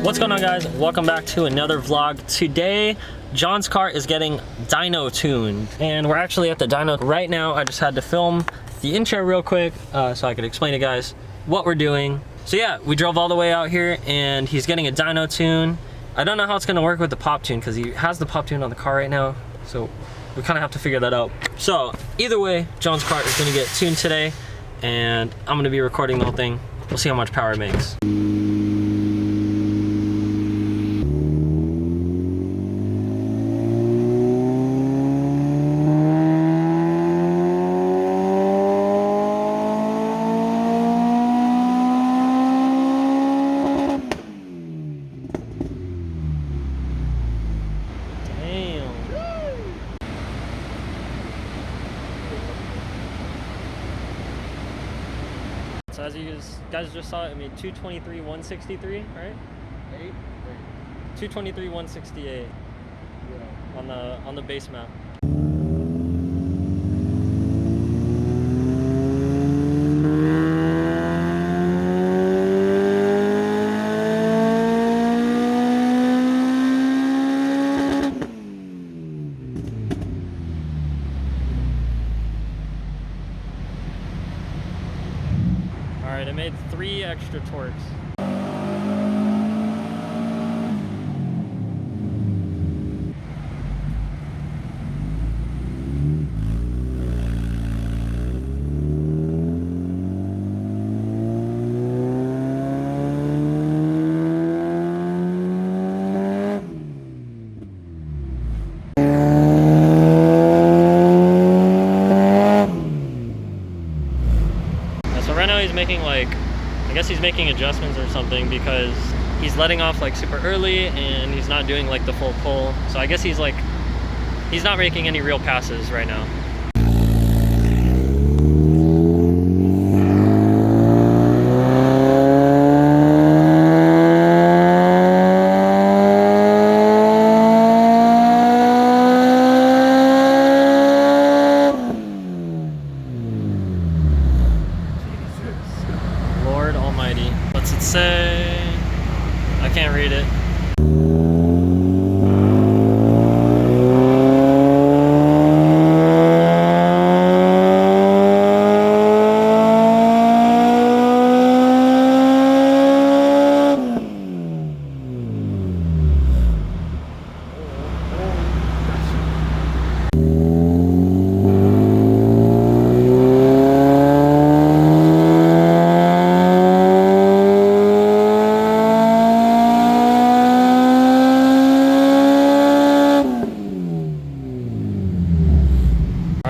What's going on, guys? Welcome back to another vlog. Today John's car is getting dyno tuned and we're actually at the dyno right now. I just had to film the intro real quick so I could explain to you guys what we're doing. So yeah, we drove all the way out here and he's getting a dyno tune. I don't know how it's going to work with the pop tune because he has the pop tune on the car right now, so we kind of have to figure that out. So either way, John's car is going to get tuned today and I'm going to be recording the whole thing. We'll see how much power it makes. So as you guys just saw, I mean 223, 163, right? 223, 168. Yeah. On the base map. Alright, I made 3 extra torques. He's making I guess he's making adjustments or something because he's letting off super early and he's not doing the full pull. So I guess he's not making any real passes right now. What's it say? I can't read it.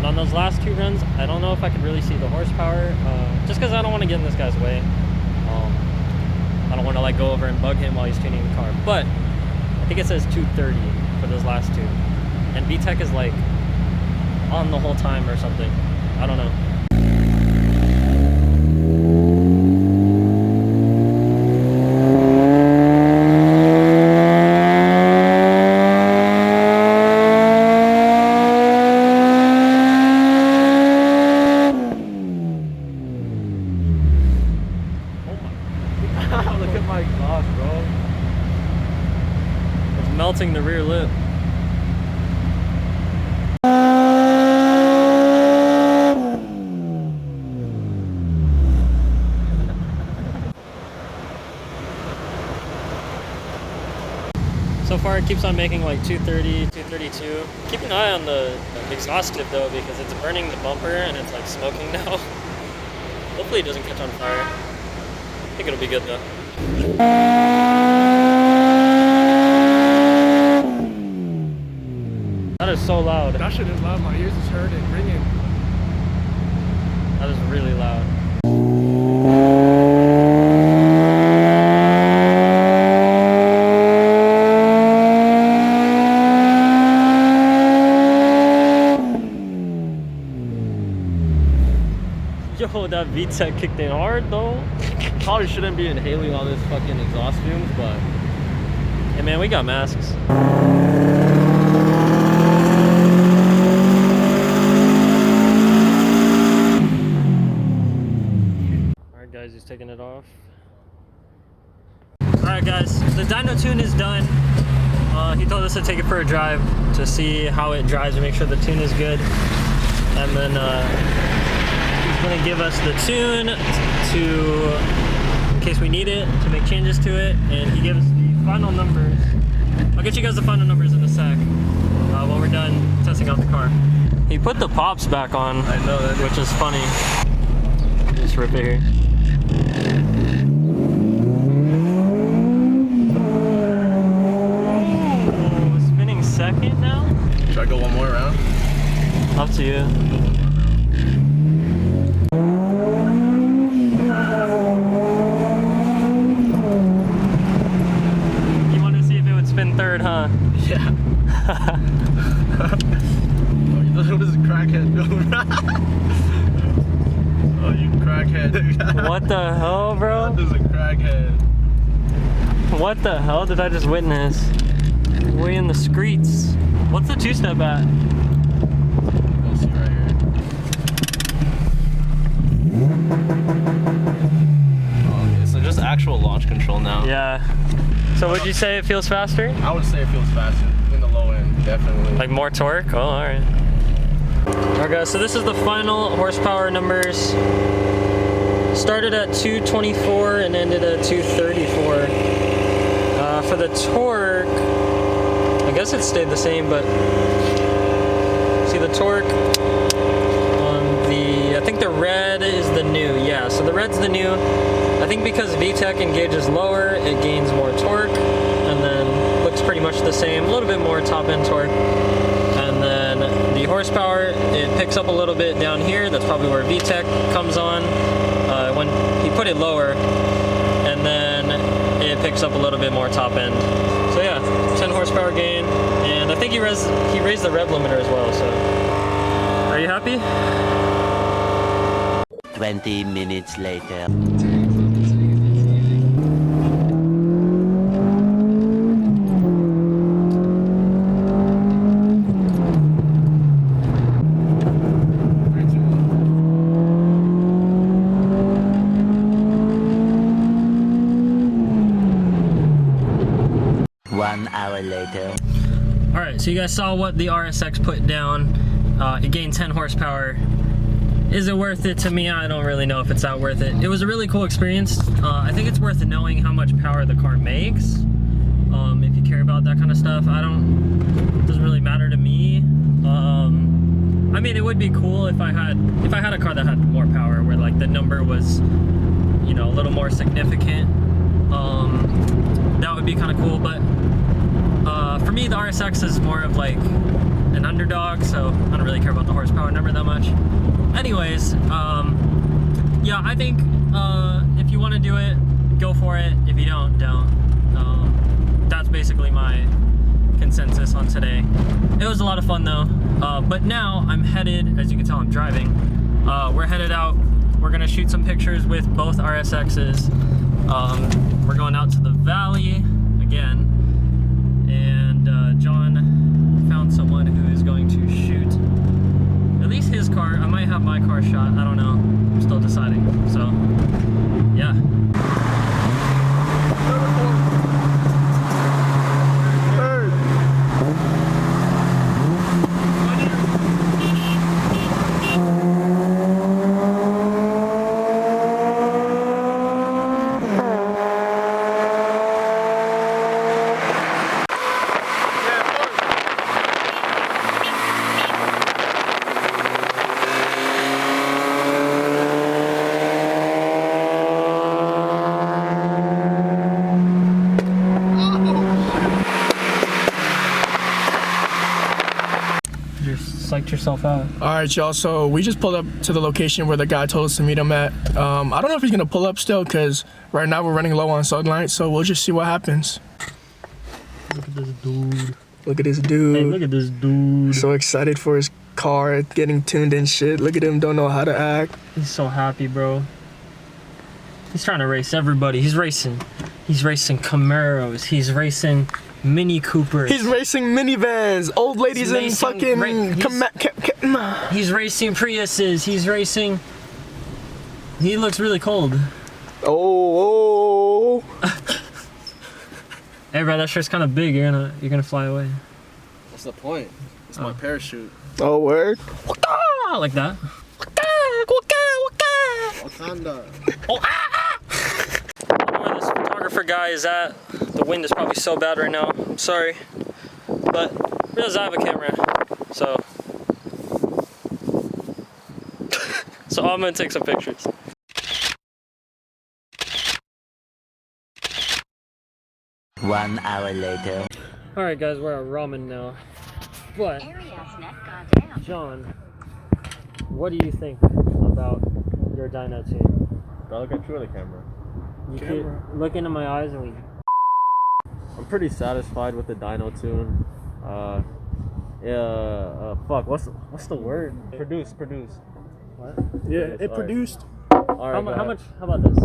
On those last 2 runs, I don't know if I could really see the horsepower, just because I don't want to get in this guy's way. I don't want to go over and bug him while he's tuning the car. But I think it says 230 for those last 2, and VTEC is on the whole time or something. I don't know. Look at my exhaust, bro. It's melting the rear lip. So far it keeps on making 230, 232. Keep an eye on the exhaust tip though, because it's burning the bumper and it's smoking now. Hopefully it doesn't catch on fire. I think it'll be good though. That is so loud. That shit is loud. My ears is hurt and ringing. That is really loud. Yo, that VTEC kicked in hard though. Probably shouldn't be inhaling all this fucking exhaust fumes, but hey man, we got masks. Alright guys, he's taking it off. Alright Alright guys, the dyno tune is done. He told us to take it for a drive to see how it drives and make sure the tune is good. And then he's gonna give us the tune in case we need it, to make changes to it. And he gives the final numbers. I'll get you guys the final numbers in a sec when we're done testing out the car. He put the pops back on, I know that, which is funny. Just rip it here. Second now? Should I go one more round? Up to you. You want to see if it would spin third, huh? Yeah. Oh, you thought it was a crackhead. Oh, you crackhead. What the hell, bro? That is a crackhead. What the hell did I just witness? Way in the streets. What's the two-step at? Go see right here. Okay, so just actual launch control now. Yeah. So would you say it feels faster? I would say it feels faster in the low end, definitely. Like more torque? Oh, all right. Alright guys, so this is the final horsepower numbers. Started at 224 and ended at 234. For the torque, I guess it stayed the same, but see the torque on the, I think the red is the new, yeah, so the red's the new. I think because VTEC engages lower, it gains more torque, and then looks pretty much the same, a little bit more top end torque. And then the horsepower, it picks up a little bit down here, that's probably where VTEC comes on. When he put it lower, and then it picks up a little bit more top end. So yeah, 10 horsepower gain, and I think he raised the rev limiter as well, so. Are you happy? 20 minutes later. Later. All right, so you guys saw what the RSX put down. It gained 10 horsepower. Is it worth it? To me, I don't really know if it's that worth it. It was a really cool experience. I think it's worth knowing how much power the car makes. If you care about that kind of stuff, it doesn't really matter to me. I mean, it would be cool if I had a car that had more power, where like the number was, you know, a little more significant. That would be kind of cool, but for me, the RSX is more of like an underdog, so I don't really care about the horsepower number that much. Anyways, yeah, I think if you want to do it, go for it. If you don't. That's basically my consensus on today. It was a lot of fun though, but now I'm headed, as you can tell I'm driving, we're headed out. We're gonna shoot some pictures with both RSXs. We're going out to the valley again, and John found someone who is going to shoot at least his car. I might have my car shot, I don't know, I'm still deciding, so yeah. Psyched yourself out. All right, y'all, so we just pulled up to the location where the guy told us to meet him at. I don't know if he's gonna pull up still, because right now we're running low on sunlight, so we'll just see what happens. Look at this dude. Look at this dude. Hey, look at this dude. So excited for his car, getting tuned and shit. Look at him, don't know how to act. He's so happy, bro. He's trying to race everybody. He's racing Camaros. He's racing Mini Coopers. He's racing minivans, old ladies and fucking... He's racing Priuses. He's racing... He looks really cold. Oh. Hey bro, that shirt's kind of big. You're gonna fly away. What's the point? It's my parachute. Oh, word? Like that. Wakanda. I don't know where this photographer guy is at. The wind is probably so bad right now. I'm sorry. But because I have a camera, so I'm gonna take some pictures. One hour later. Alright guys, we're at ramen now. But John, what do you think about your dyno tune? Do I look at you or the camera? You could look into my eyes and we... I'm pretty satisfied with the dyno tune. Fuck, what's the word? Produce. What? Yeah, Yes, it produced. Alright, how about this?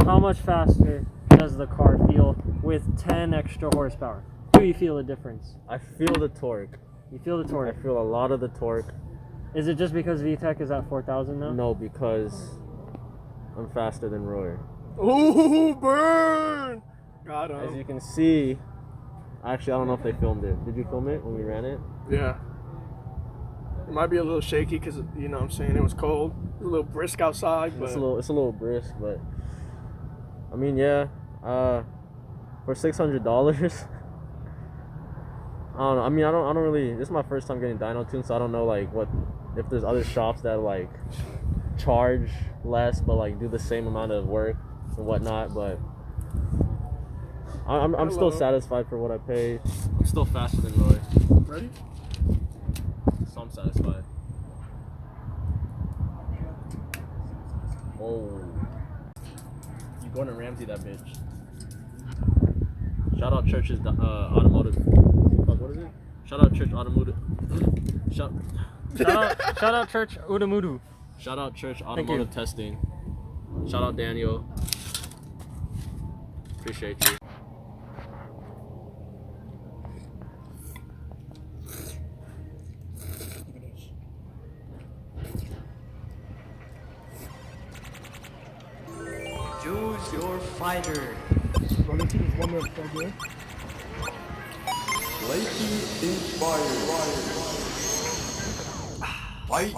How much faster does the car feel with 10 extra horsepower? Do you feel the difference? I feel the torque. You feel the torque? I feel a lot of the torque. Is it just because VTEC is at 4,000 now? No, because I'm faster than Roy. Ooh, burn! Got As you him. can see, actually I don't know if they filmed it. Did you film it when we ran it? Yeah. It might be a little shaky because, you know what I'm saying, it was cold. It was a little brisk outside, but... It's a little brisk, but I mean, yeah. For $600, I don't know. I mean, I don't really. This is my first time getting dyno tuned, so I don't know like if there's other shops that like charge less but like do the same amount of work and whatnot. But I'm still satisfied for what I paid. I'm still faster than Roy. Ready? So I'm satisfied. Oh, you going to Ramsey that bitch? Shout out Church's automotive. Fuck, what is it? Shout out Church automotive. Shout Shout out Church Udamudu. Shout out Church automotive testing. Shout out Daniel. Appreciate you. Choose your fighter. Lighting inspired. Fight.